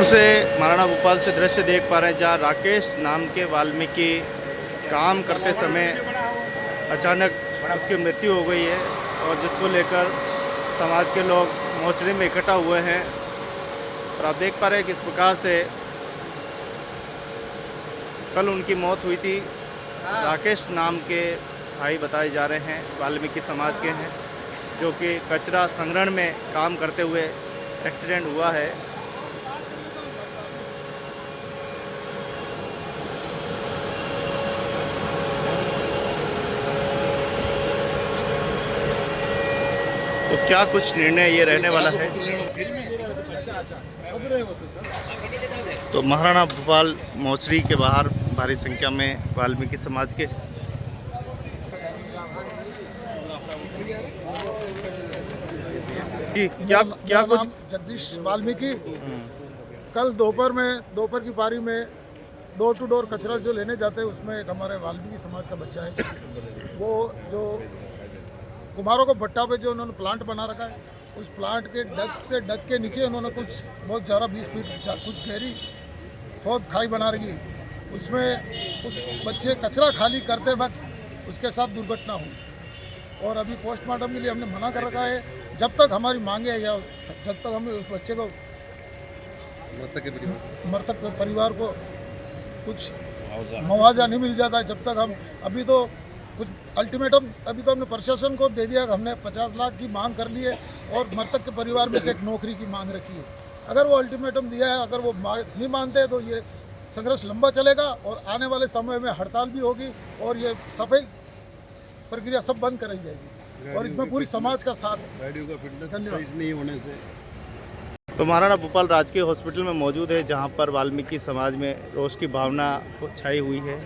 से महाराणा भोपाल से दृश्य देख पा रहे हैं जहाँ राकेश नाम के वाल्मीकि काम करते समय अचानक उसकी मृत्यु हो गई है और जिसको लेकर समाज के लोग मोर्चरी में इकट्ठा हुए हैं। और आप देख पा रहे हैं किस प्रकार से कल उनकी मौत हुई थी। राकेश नाम के भाई बताए जा रहे हैं, वाल्मीकि समाज के हैं, जो कि कचरा संग्रहण में काम करते हुए एक्सीडेंट हुआ है। तो क्या कुछ निर्णय ये रहने वाला है। तो महाराणा भोपाल मोर्चरी के बाहर भारी संख्या में वाल्मीकि समाज के क्या कुछ जगदीश वाल्मीकि कल दोपहर की पारी में डोर टू डोर कचरा जो लेने जाते हैं उसमें एक हमारे वाल्मीकि समाज का बच्चा है। वो जो कुम्हारों को भट्टा पे जो उन्होंने प्लांट बना रखा है, उस प्लांट के डग के नीचे उन्होंने कुछ बहुत ज़्यादा 20 फीट कुछ गहरी खोद खाई बना रखी। उसमें उस बच्चे कचरा खाली करते वक्त उसके साथ दुर्घटना हुई और अभी पोस्टमार्टम के लिए हमने मना कर रखा है। जब तक हमारी मांगे या जब तक हमें उस बच्चे को मृतक के परिवार को कुछ मुआवजा नहीं मिल जाता है, जब तक हम अभी तो कुछ अल्टीमेटम अभी तो हमने प्रशासन को दे दिया। हमने 50 लाख की मांग कर ली है और मृतक के परिवार में से एक नौकरी की मांग रखी है। अगर वो अल्टीमेटम दिया है, अगर वो नहीं मानते तो ये संघर्ष लंबा चलेगा और आने वाले समय में हड़ताल भी होगी और ये सफाई प्रक्रिया सब बंद कराई जाएगी और इसमें पूरी समाज का साथ है। नहीं होने से तो महाराणा भोपाल राजकीय हॉस्पिटल में मौजूद है, जहां पर वाल्मीकि समाज में रोष की भावना छाई हुई है।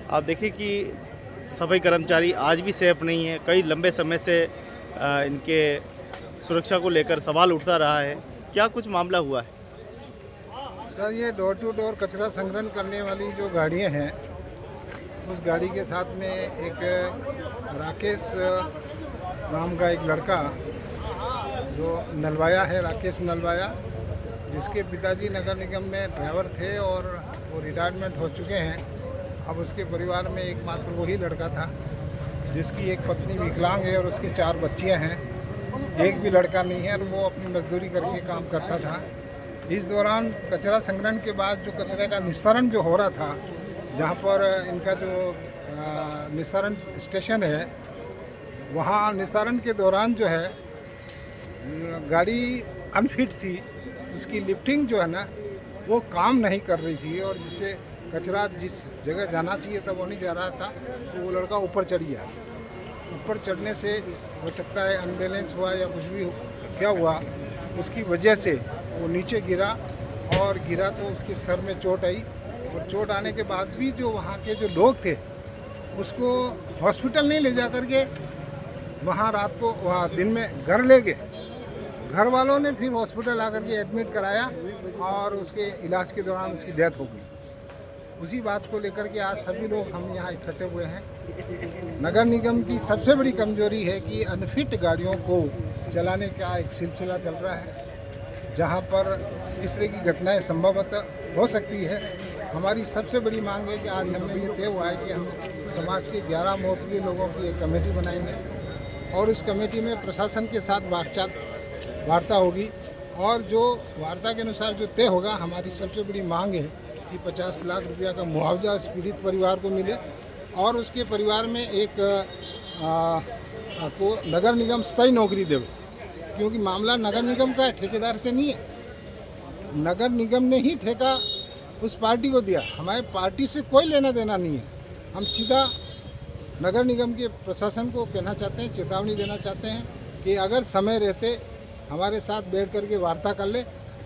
आप देखिए कि सफाई कर्मचारी आज भी सेफ नहीं है। कई लंबे समय से इनके सुरक्षा को लेकर सवाल उठता रहा है। क्या कुछ मामला हुआ है? सर, ये डोर टू डोर कचरा संग्रहण करने वाली जो गाड़ियाँ हैं, उस गाड़ी के साथ में एक राकेश नाम का एक लड़का जो नलवाया है, राकेश नलवाया, जिसके पिताजी नगर निगम में ड्राइवर थे और वो रिटायरमेंट हो चुके हैं। अब उसके परिवार में एकमात्र वही लड़का था जिसकी एक पत्नी विकलांग है और उसके 4 बच्चियां हैं। एक भी लड़का नहीं है और वो अपनी मजदूरी करके काम करता था। इस दौरान कचरा संग्रहण के बाद जो कचरे का निस्तारण जो हो रहा था, जहाँ पर इनका जो निस्तारण स्टेशन है, वहाँ निस्तारण के दौरान जो है गाड़ी अनफिट थी, उसकी लिफ्टिंग जो है ना वो काम नहीं कर रही थी और जिससे कचरा जिस जगह जाना चाहिए था वो नहीं जा रहा था। तो वो लड़का ऊपर चढ़ गया। ऊपर चढ़ने से हो सकता है अनबैलेंस हुआ या कुछ भी क्या हुआ, उसकी वजह से वो नीचे गिरा और गिरा तो उसके सर में चोट आई और चोट आने के बाद भी जो वहाँ के जो लोग थे उसको हॉस्पिटल नहीं ले जा कर के वहाँ रात को वहाँ दिन में घर ले गए। घर वालों ने फिर हॉस्पिटल आकर के एडमिट कराया और उसके इलाज के दौरान उसकी डेथ हो गई। उसी बात को लेकर के आज सभी लोग हम यहाँ इकट्ठे हुए हैं। नगर निगम की सबसे बड़ी कमजोरी है कि अनफिट गाड़ियों को चलाने का एक सिलसिला चल रहा है, जहाँ पर इस तरह की घटनाएं संभवतः हो सकती है। हमारी सबसे बड़ी मांग है कि आज हमने ये तय हुआ है कि हम समाज के 11 मोहतबरी लोगों की एक कमेटी बनाएंगे और उस कमेटी में प्रशासन के साथ वार्ता होगी और जो वार्ता के अनुसार जो तय होगा, हमारी सबसे बड़ी मांग है कि 50 लाख रुपया का मुआवजा इस पीड़ित परिवार को मिले और उसके परिवार में एक को नगर निगम स्थायी नौकरी देवे, क्योंकि मामला नगर निगम का है, ठेकेदार से नहीं है। नगर निगम ने ही ठेका उस पार्टी को दिया, हमारे पार्टी से कोई लेना देना नहीं है। हम सीधा नगर निगम के प्रशासन को कहना चाहते हैं, चेतावनी देना चाहते हैं कि अगर समय रहते हमारे साथ बैठ करके वार्ता कर ले,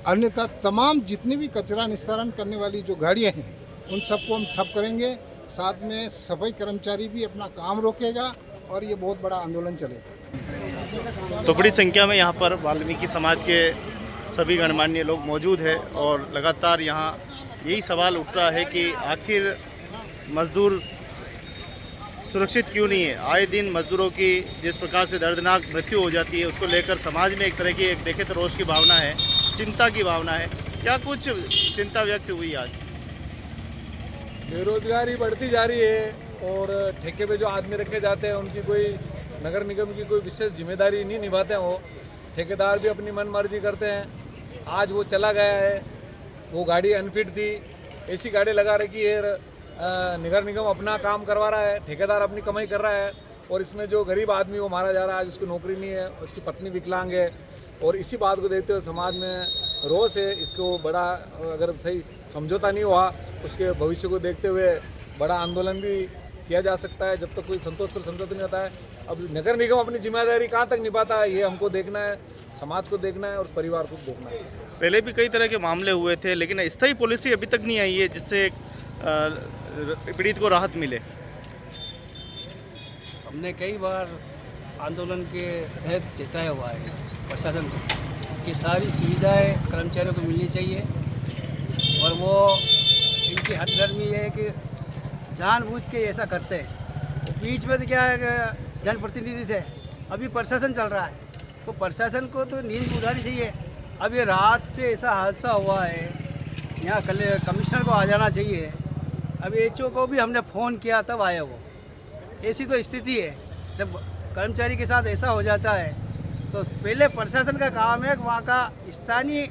अन्यथा तमाम जितनी भी कचरा निस्तारण करने वाली जो गाड़ियाँ हैं उन सबको हम ठप करेंगे। साथ में सफाई कर्मचारी भी अपना काम रोकेगा और ये बहुत बड़ा आंदोलन चलेगा। तो बड़ी संख्या में यहाँ पर वाल्मीकि समाज के सभी गणमान्य लोग मौजूद हैं और लगातार यहाँ यही सवाल उठ रहा है कि आखिर मजदूर सुरक्षित क्यों नहीं है। आए दिन मजदूरों की जिस प्रकार से दर्दनाक मृत्यु हो जाती है, उसको लेकर समाज में एक तरह की देखे तो रोष की भावना है, चिंता की भावना है। क्या कुछ चिंता व्यक्त हुई आज? बेरोजगारी बढ़ती जा रही है और ठेके पे जो आदमी रखे जाते हैं उनकी कोई नगर निगम की कोई विशेष जिम्मेदारी नहीं निभाते हैं। वो ठेकेदार भी अपनी मन मर्जी करते हैं। आज वो चला गया है, वो गाड़ी अनफिट थी, ऐसी गाड़ी लगा रखी है। नगर निगम अपना काम करवा रहा है, ठेकेदार अपनी कमाई कर रहा है और इसमें जो गरीब आदमी वो मारा जा रहा है। आज उसकी नौकरी नहीं है, उसकी पत्नी विकलांग है और इसी बात को देखते हुए समाज में रोष है। इसको बड़ा अगर सही समझौता नहीं हुआ, उसके भविष्य को देखते हुए बड़ा आंदोलन भी किया जा सकता है जब तक कोई संतोषकर समझौता नहीं होता है। अब नगर निगम अपनी जिम्मेदारी कहाँ तक निभाता है ये हमको देखना है, समाज को देखना है और परिवार को देखना है। पहले भी कई तरह के मामले हुए थे, लेकिन स्थायी पॉलिसी अभी तक नहीं आई है जिससे पीड़ित को राहत मिले। हमने कई बार आंदोलन के तहत जताया हुआ है प्रशासन को कि सारी सुविधाएं कर्मचारियों को मिलनी चाहिए और वो इनकी हदगर्मी है कि जानबूझ के ऐसा करते हैं। तो बीच में तो क्या है कि जनप्रतिनिधि थे, अभी प्रशासन चल रहा है, तो प्रशासन को तो नींद उठानी चाहिए। अब ये रात से ऐसा हादसा हुआ है, यहाँ कमिश्नर को आ जाना चाहिए। अब एचओ को भी हमने फ़ोन किया तब आया वो। ऐसी तो स्थिति है, जब कर्मचारी के साथ ऐसा हो जाता है तो पहले प्रशासन का काम है कि वहाँ का स्थानीय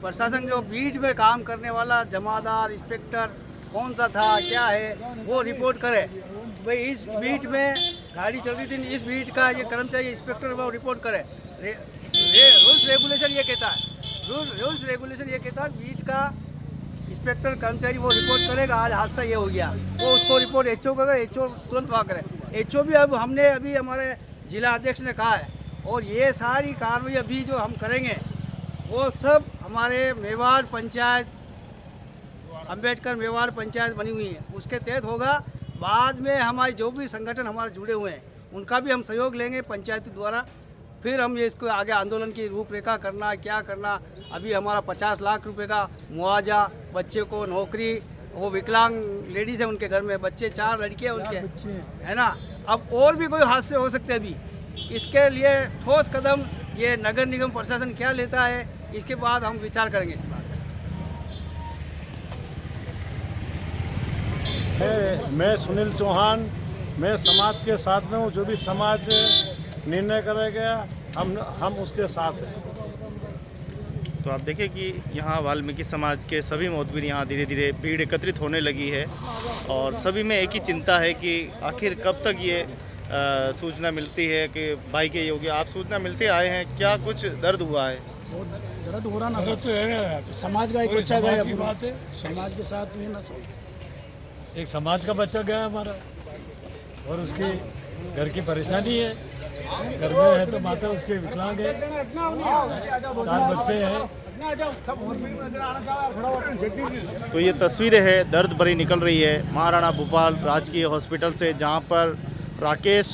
प्रशासन जो बीट में काम करने वाला जमादार इंस्पेक्टर कौन सा था क्या है वो रिपोर्ट करे। भाई इस बीट में गाड़ी चल रही थी, इस बीट का ये कर्मचारी इंस्पेक्टर वो रिपोर्ट करे। रूल्स रेगुलेशन ये कहता है, रूल्स रेगुलेशन ये कहता है बीट का इंस्पेक्टर कर्मचारी वो रिपोर्ट करेगा आज हादसा ये हो गया, वो उसको रिपोर्ट एचओ को करे, एचओ तुरंत वहाँ करे। एचओ भी अब हमने अभी हमारे जिला अध्यक्ष ने कहा है और ये सारी कार्रवाई अभी जो हम करेंगे वो सब हमारे मेवाड़ पंचायत, अंबेडकर मेवाड़ पंचायत बनी हुई है उसके तहत होगा। बाद में हमारे जो भी संगठन हमारे जुड़े हुए हैं उनका भी हम सहयोग लेंगे पंचायत द्वारा। फिर हम ये इसको आगे आंदोलन की रूपरेखा करना क्या करना। अभी हमारा 50 लाख रुपए का मुआवजा, बच्चे को नौकरी, वो विकलांग लेडीज़ है उनके घर में बच्चे, 4 लड़कियाँ उनके है ना। अब और भी कोई हादसे हो सकते हैं। अभी इसके लिए ठोस कदम ये नगर निगम प्रशासन क्या लेता है इसके बाद हम विचार करेंगे इस बात। मैं सुनील चौहान, मैं समाज के साथ में हूँ। जो भी समाज निर्णय करेगा हम उसके साथ हैं। तो आप देखें कि यहाँ वाल्मीकि समाज के सभी मोहतमिन यहाँ धीरे धीरे भीड़ एकत्रित होने लगी है और सभी में एक ही चिंता है कि आखिर कब तक ये सूचना मिलती है कि भाई के योगी आप सूचना मिलते आए हैं, क्या कुछ दर्द हुआ है? बहुत दर्द हो रहा ना, तो है समाज का एक बच्चा गया, बात है समाज के साथ में ना, एक समाज का बच्चा गया हमारा और उसकी घर की परेशानी है, घर में है तो माता उसके विकलांग है, 4 बच्चे हैं। तो ये तस्वीरें हैं दर्द भरी निकल रही है महाराणा भूपाल राजकीय हॉस्पिटल से, जहाँ पर राकेश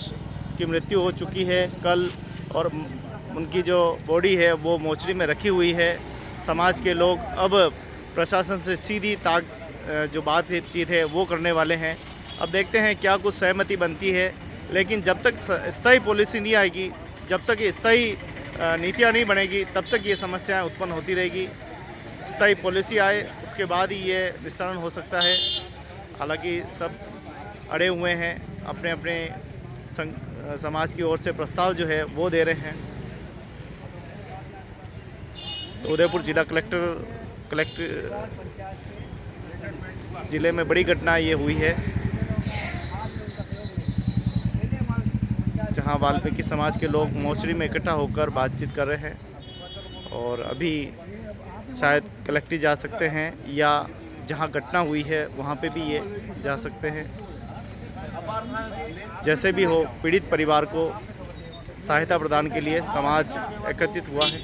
की मृत्यु हो चुकी है कल और उनकी जो बॉडी है वो मोचरी में रखी हुई है। समाज के लोग अब प्रशासन से सीधी जो बातचीत है वो करने वाले हैं। अब देखते हैं क्या कुछ सहमति बनती है, लेकिन जब तक स्थायी पॉलिसी नहीं आएगी, जब तक ये स्थायी नीतियाँ नहीं बनेगी, तब तक ये समस्याएं उत्पन्न होती रहेगी। स्थायी पॉलिसी आए उसके बाद ही ये विस्तारण हो सकता है। हालांकि सब अड़े हुए हैं, अपने अपने समाज की ओर से प्रस्ताव जो है वो दे रहे हैं। तो उदयपुर जिला कलेक्टर जिले में बड़ी घटना ये हुई है, जहां वाल्मीकि समाज के लोग मोचरी में इकट्ठा होकर बातचीत कर रहे हैं और अभी शायद कलेक्ट्री जा सकते हैं या जहां घटना हुई है वहां पे भी ये जा सकते हैं। जैसे भी हो, पीड़ित परिवार को सहायता प्रदान के लिए समाज एकत्रित हुआ है।